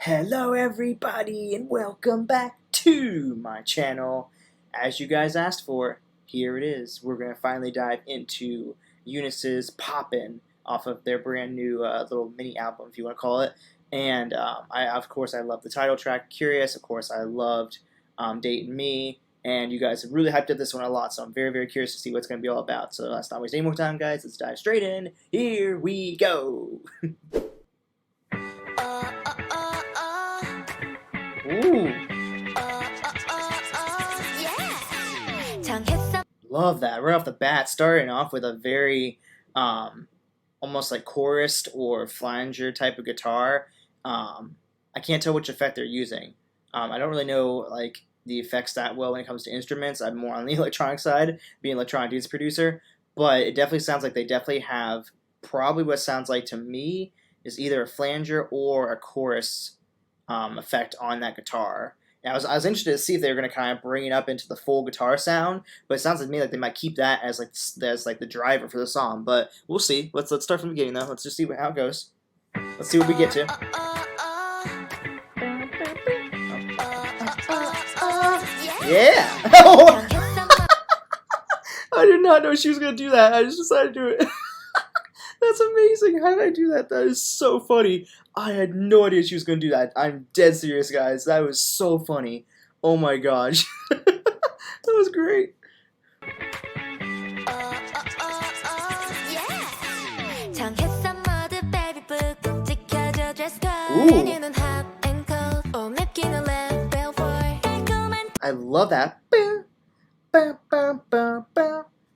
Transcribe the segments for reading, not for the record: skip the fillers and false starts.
Hello everybody and welcome back to my channel. As you guys asked for, here it is. We're going to finally dive into UNIS's Poppin' off of their brand new little mini album, if you want to call it. And of course I love the title track, Curious. Of course I loved Date and Me. And you guys have really hyped up this one a lot, so I'm very, very curious to see what it's going to be all about. So let's not waste any more time, guys. Let's dive straight in. Here we go. Ooh. Love that. Right off the bat, starting off with a very almost like chorused or flanger type of guitar. I can't tell which effect they're using. I don't really know like the effects that well when it comes to instruments. I'm more on the electronic side, being an electronic music producer. But it definitely sounds like they definitely have probably what sounds like to me is either a flanger or a chorus effect on that guitar. And I was interested to see if they were going to kind of bring it up into the full guitar sound, but it sounds to me like they might keep that as like the driver for the song. But we'll see. Let's start from the beginning though. Let's just see how it goes. Let's see what we get to. Yeah. I did not know she was going to do that. I just decided to do it. That's amazing. How did I do that? That is so funny. I had no idea she was going to do that. I'm dead serious, guys. That was so funny. Oh my gosh. That was great. Ooh. I love that.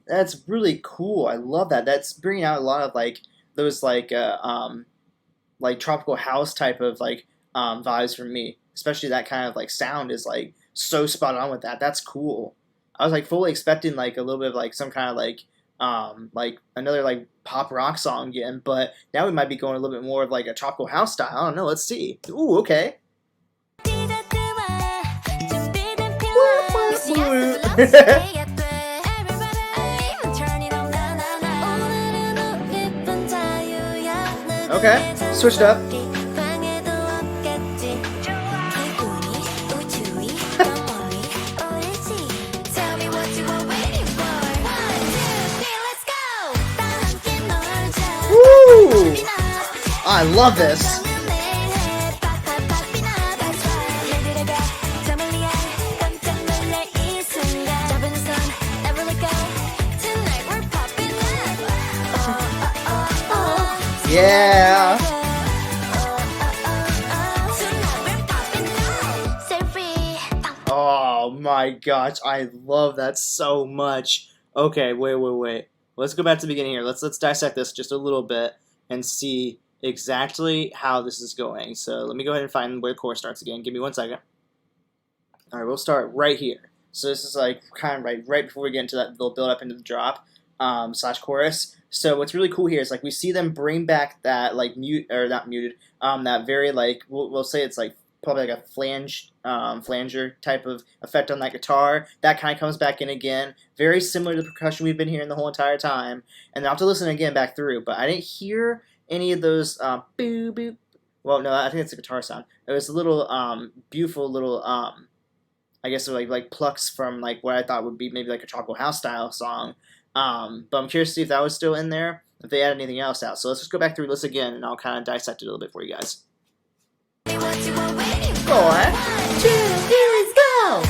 That's really cool. I love that. That's bringing out a lot of like those like tropical house type of like vibes for me. Especially that kind of like sound is like so spot on with that. That's cool. I was like fully expecting like a little bit of like some kind of like another like pop rock song again, but now we might be going a little bit more of like a tropical house style. I don't know. Let's see. Ooh, okay. Okay, switched up. Woo! I love this. Yeah. Oh my gosh, I love that so much. Okay, wait. Let's go back to the beginning here. Let's dissect this just a little bit and see exactly how this is going. So let me go ahead and find where the chorus starts again. Give me 1 second. All right, we'll start right here. So this is like kind of right before we get into that little build up into the drop slash chorus. So what's really cool here is like we see them bring back that like that very like we'll say it's like probably like a flanger type of effect on that guitar. That kind of comes back in again, very similar to the percussion we've been hearing the whole entire time. And I'll have to listen again back through, but I didn't hear any of those boo boop. Well, no, I think it's a guitar sound. It was a little beautiful little I guess like plucks from like what I thought would be maybe like a tropical house style song. But I'm curious to see if that was still in there, if they added anything else out. So let's just go back through this again, and I'll kind of dissect it a little bit for you guys. 4, 2, 3, let's go!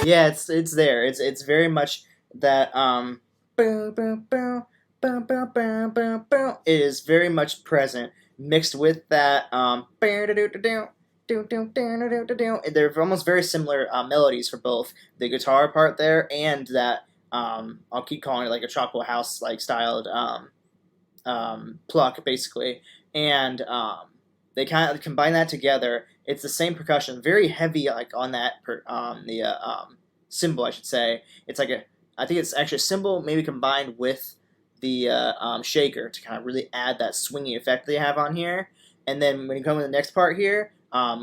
Yeah, it's there. It's very much that it is very much present, mixed with that they're almost very similar melodies for both the guitar part there and that I'll keep calling it like a tropical house like styled pluck basically, and they kind of combine that together. It's the same percussion, very heavy like on that cymbal I should say. It's like I think it's actually a cymbal maybe combined with the shaker to kind of really add that swingy effect they have on here. And then when you come to the next part here,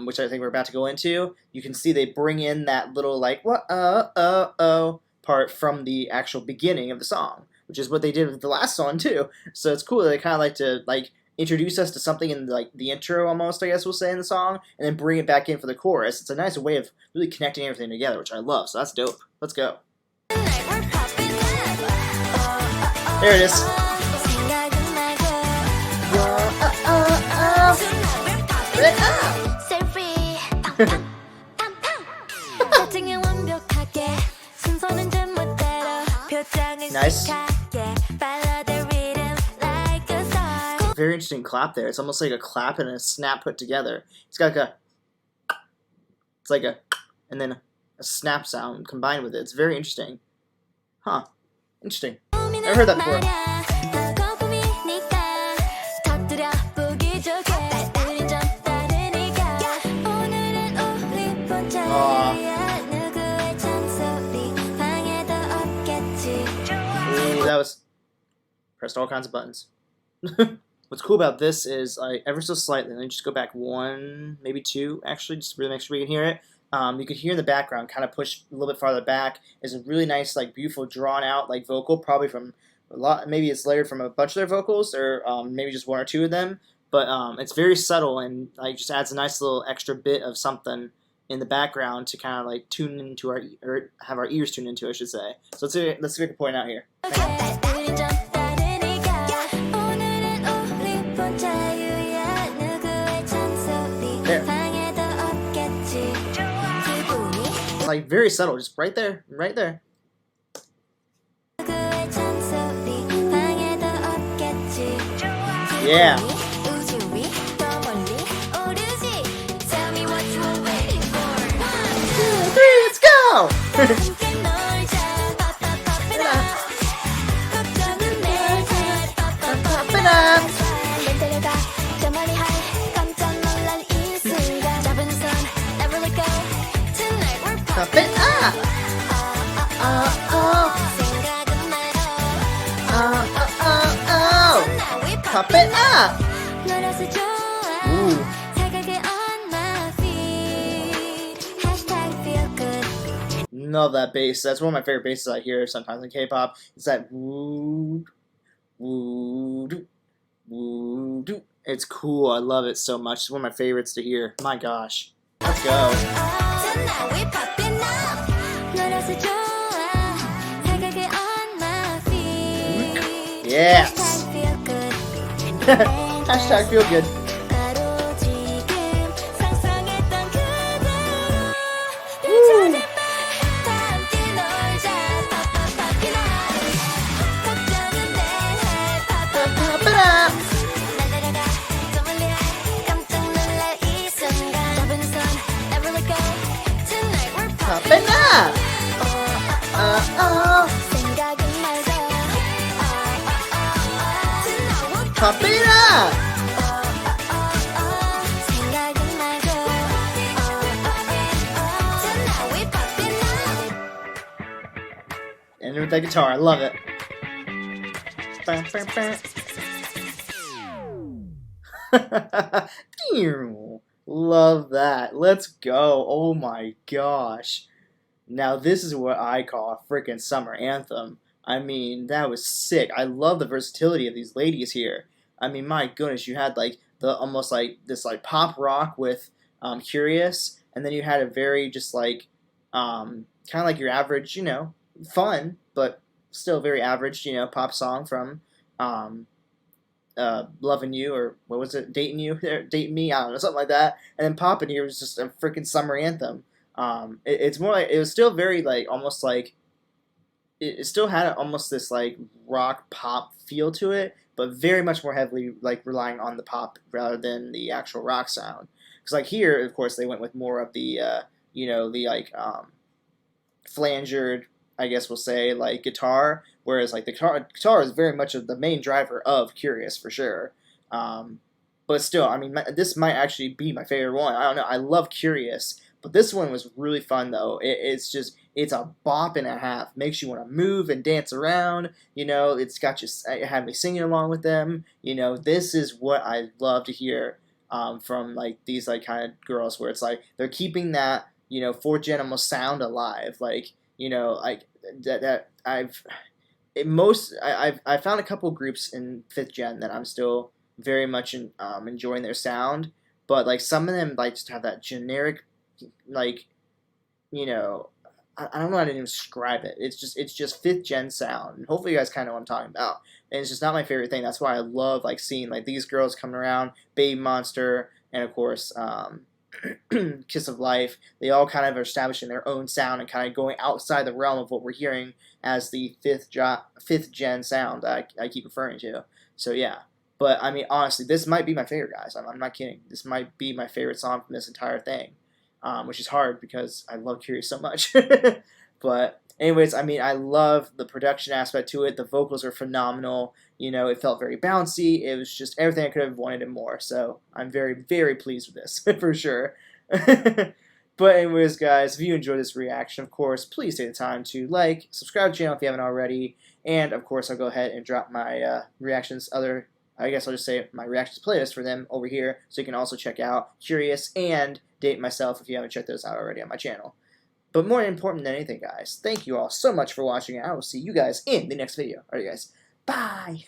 which I think we're about to go into, you can see they bring in that little like what part from the actual beginning of the song, which is what they did with the last song too. So it's cool that they kind of like to like introduce us to something in like the intro almost, I guess we'll say, in the song, and then bring it back in for the chorus. It's a nice way of really connecting everything together, which I love. So that's dope. Let's go. There it is. Nice. Very interesting clap there. It's almost like a clap and a snap put together. It's got like a, and then a snap sound combined with it. It's very interesting. Huh. Interesting. Never heard that before. Ooh, that was... Pressed all kinds of buttons. What's cool about this is, ever so slightly, let me just go back one, maybe two, actually, just really make sure we can hear it. You can hear in the background, kind of push a little bit farther back, is a really nice, like, beautiful, drawn-out, like, vocal, probably from a lot, maybe it's layered from a bunch of their vocals, or maybe just one or two of them, but it's very subtle, and, like, just adds a nice little extra bit of something in the background to kind of, like, tune into our, or have our ears tuned into, I should say. So let's see if we can point out here. Like very subtle, just right there, right there. Yeah. Let's go. Poppin' up! Poppin' up! Ooh. Love that bass. That's one of my favorite basses I hear sometimes in K-pop. It's that woo, woo, doo, woo, doo. It's cool. I love it so much. It's one of my favorites to hear. My gosh. Let's go. Yes. Hashtag feel good. Woo. Poppin' up! Poppin' up! And with that guitar, I love it. Love that. Let's go. Oh my gosh. Now this is what I call a freaking summer anthem. I mean, that was sick. I love the versatility of these ladies here. I mean, my goodness, you had like the almost like this like pop rock with Curious, and then you had a very just like kind of like your average, you know, fun but still very average, you know, pop song from Loving You, or what was it, Dating You, Dating Me, I don't know, something like that. And then Poppin' here was just a freaking summer anthem. It's more like, it was still very like almost like it still had almost this like rock pop feel to it, but very much more heavily like relying on the pop rather than the actual rock sound. Because like here, of course, they went with more of the you know, the like flangered, I guess we'll say, like guitar, whereas like the guitar is very much of the main driver of Curious for sure. But still, I mean, this might actually be my favorite one. I don't know. I love Curious, but this one was really fun though. It's just, it's a bop and a half. Makes you want to move and dance around. You know, it's got you, it had me singing along with them. You know, this is what I love to hear from like these like kind of girls where it's like they're keeping that, you know, fourth gen almost sound alive, like, you know, like that I've I found a couple groups in fifth gen that I'm still very much enjoying their sound, but like some of them like just have that generic, like, you know, I don't know how to even describe it. It's just fifth gen sound, and hopefully you guys kind of know what I'm talking about. And it's just not my favorite thing. That's why I love like seeing like these girls coming around, Baby Monster, and of course Kiss of Life. They all kind of are establishing their own sound and kind of going outside the realm of what we're hearing as the fifth gen sound that I keep referring to. So yeah. But I mean, honestly, this might be my favorite, guys. I'm not kidding. This might be my favorite song from this entire thing, which is hard because I love Curious so much. But anyways, I mean, I love the production aspect to it. The vocals are phenomenal. You know, it felt very bouncy. It was just everything I could have wanted and more. So I'm very, very pleased with this for sure. But anyways, guys, if you enjoyed this reaction, of course, please take the time to like, subscribe to the channel if you haven't already, and of course, I'll go ahead and drop my reactions. I guess I'll just say my reactions playlist for them over here, so you can also check out Curious and Date Myself if you haven't checked those out already on my channel. But more important than anything, guys, thank you all so much for watching, and I will see you guys in the next video. Alright, guys, bye!